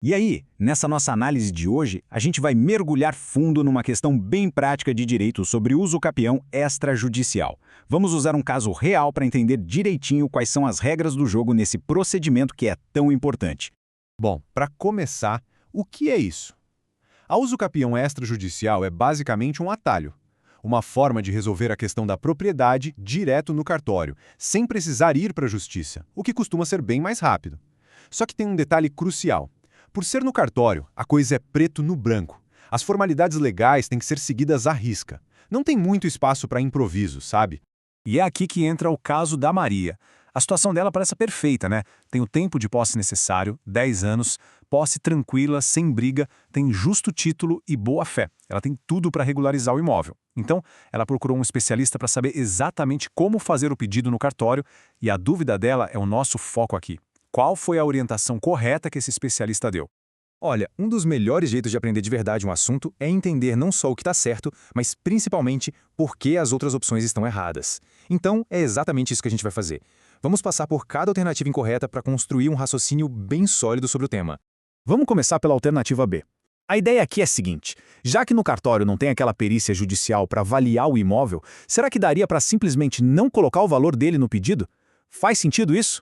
E aí, nessa nossa análise de hoje, a gente vai mergulhar fundo numa questão bem prática de direito sobre uso capião extrajudicial. Vamos usar um caso real para entender direitinho quais são as regras do jogo nesse procedimento que é tão importante. Bom, para começar, o que é isso? A usucapião extrajudicial é basicamente um atalho. Uma forma de resolver a questão da propriedade direto no cartório, sem precisar ir para a justiça, o que costuma ser bem mais rápido. Só que tem um detalhe crucial. Por ser no cartório, a coisa é preto no branco. As formalidades legais têm que ser seguidas à risca. Não tem muito espaço para improviso, sabe? E é aqui que entra o caso da Maria. A situação dela parece perfeita, né? Tem o tempo de posse necessário, 10 anos, posse tranquila, sem briga, tem justo título e boa fé. Ela tem tudo para regularizar o imóvel. Então, ela procurou um especialista para saber exatamente como fazer o pedido no cartório e a dúvida dela é o nosso foco aqui. Qual foi a orientação correta que esse especialista deu? Olha, um dos melhores jeitos de aprender de verdade um assunto é entender não só o que está certo, mas principalmente por que as outras opções estão erradas. Então, é exatamente isso que a gente vai fazer. Vamos passar por cada alternativa incorreta para construir um raciocínio bem sólido sobre o tema. Vamos começar pela alternativa B. A ideia aqui é a seguinte: já que no cartório não tem aquela perícia judicial para avaliar o imóvel, será que daria para simplesmente não colocar o valor dele no pedido? Faz sentido isso?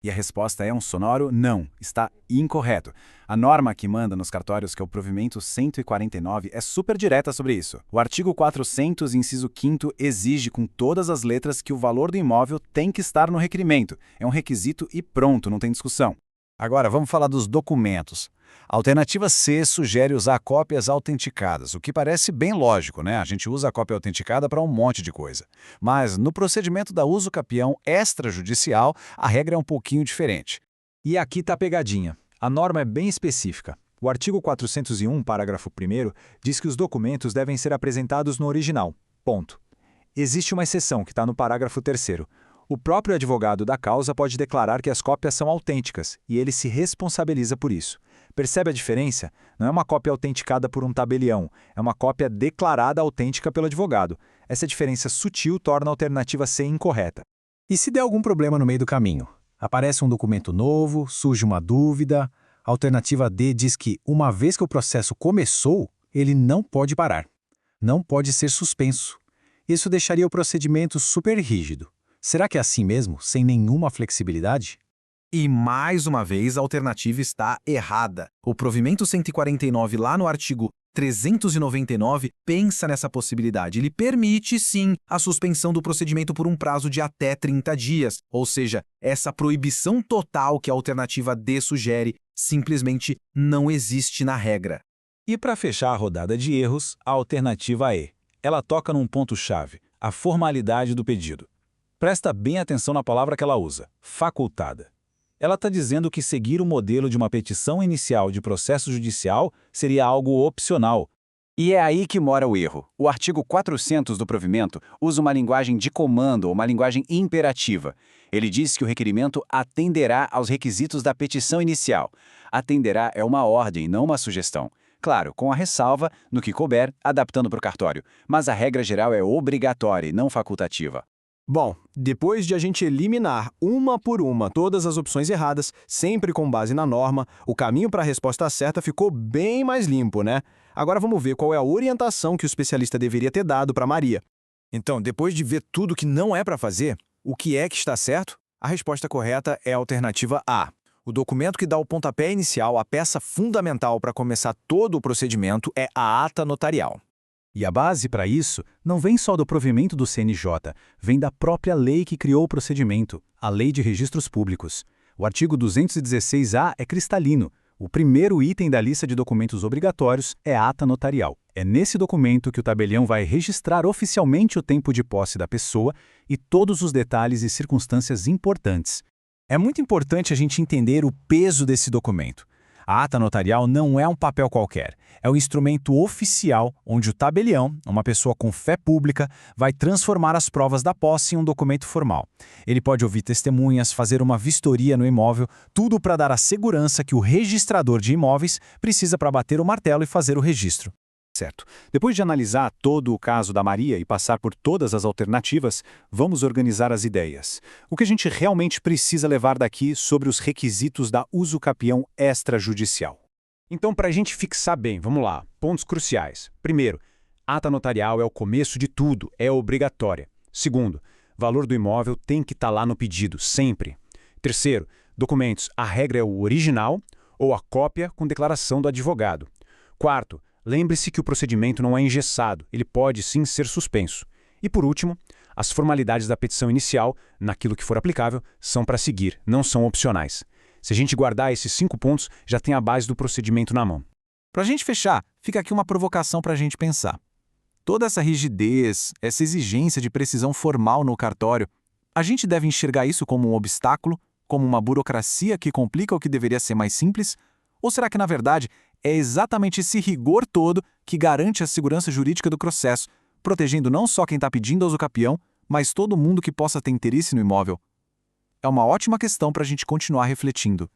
E a resposta é um sonoro não, está incorreto. A norma que manda nos cartórios, que é o provimento 149, é super direta sobre isso. O artigo 400, inciso 5º, exige com todas as letras que o valor do imóvel tem que estar no requerimento. É um requisito e pronto, não tem discussão. Agora, vamos falar dos documentos. A alternativa C sugere usar cópias autenticadas, o que parece bem lógico, né? A gente usa a cópia autenticada para um monte de coisa. Mas no procedimento da uso capião extrajudicial, a regra é um pouquinho diferente. E aqui está a pegadinha. A norma é bem específica. O artigo 401, parágrafo 1º, diz que os documentos devem ser apresentados no original. Ponto. Existe uma exceção que está no parágrafo 3º. O próprio advogado da causa pode declarar que as cópias são autênticas e ele se responsabiliza por isso. Percebe a diferença? Não é uma cópia autenticada por um tabelião, é uma cópia declarada autêntica pelo advogado. Essa diferença sutil torna a alternativa C incorreta. E se der algum problema no meio do caminho? Aparece um documento novo, surge uma dúvida. A alternativa D diz que, uma vez que o processo começou, ele não pode parar. Não pode ser suspenso. Isso deixaria o procedimento super rígido. Será que é assim mesmo, sem nenhuma flexibilidade? E mais uma vez a alternativa está errada. O provimento 149 lá no artigo 399 pensa nessa possibilidade. Ele permite, sim, a suspensão do procedimento por um prazo de até 30 dias. Ou seja, essa proibição total que a alternativa D sugere simplesmente não existe na regra. E para fechar a rodada de erros, a alternativa E. Ela toca num ponto-chave, a formalidade do pedido. Presta bem atenção na palavra que ela usa, facultada. Ela está dizendo que seguir o modelo de uma petição inicial de processo judicial seria algo opcional. E é aí que mora o erro. O artigo 400 do provimento usa uma linguagem de comando, uma linguagem imperativa. Ele diz que o requerimento atenderá aos requisitos da petição inicial. Atenderá é uma ordem, não uma sugestão. Claro, com a ressalva, no que couber, adaptando para o cartório. Mas a regra geral é obrigatória e não facultativa. Bom, depois de a gente eliminar uma por uma todas as opções erradas, sempre com base na norma, o caminho para a resposta certa ficou bem mais limpo, né? Agora vamos ver qual é a orientação que o especialista deveria ter dado para Maria. Então, depois de ver tudo que não é para fazer, o que é que está certo? A resposta correta é a alternativa A. O documento que dá o pontapé inicial, a peça fundamental para começar todo o procedimento, é a ata notarial. E a base para isso não vem só do provimento do CNJ, vem da própria lei que criou o procedimento, a Lei de Registros Públicos. O artigo 216-A é cristalino. O primeiro item da lista de documentos obrigatórios é a ata notarial. É nesse documento que o tabelião vai registrar oficialmente o tempo de posse da pessoa e todos os detalhes e circunstâncias importantes. É muito importante a gente entender o peso desse documento. A ata notarial não é um papel qualquer, é um instrumento oficial onde o tabelião, uma pessoa com fé pública, vai transformar as provas da posse em um documento formal. Ele pode ouvir testemunhas, fazer uma vistoria no imóvel, tudo para dar a segurança que o registrador de imóveis precisa para bater o martelo e fazer o registro. Certo. Depois de analisar todo o caso da Maria e passar por todas as alternativas, vamos organizar as ideias. O que a gente realmente precisa levar daqui sobre os requisitos da uso capião extrajudicial? Então, para a gente fixar bem, vamos lá, pontos cruciais. Primeiro, ata notarial é o começo de tudo, é obrigatória. Segundo, valor do imóvel tem que estar lá no pedido, sempre. Terceiro, documentos, a regra é o original ou a cópia com declaração do advogado. Quarto, lembre-se que o procedimento não é engessado, ele pode sim ser suspenso. E por último, as formalidades da petição inicial, naquilo que for aplicável, são para seguir, não são opcionais. Se a gente guardar esses 5 pontos, já tem a base do procedimento na mão. Para a gente fechar, fica aqui uma provocação para a gente pensar. Toda essa rigidez, essa exigência de precisão formal no cartório, a gente deve enxergar isso como um obstáculo, como uma burocracia que complica o que deveria ser mais simples? Ou será que, na verdade, é exatamente esse rigor todo que garante a segurança jurídica do processo, protegendo não só quem está pedindo ao usucapião, mas todo mundo que possa ter interesse no imóvel? É uma ótima questão para a gente continuar refletindo.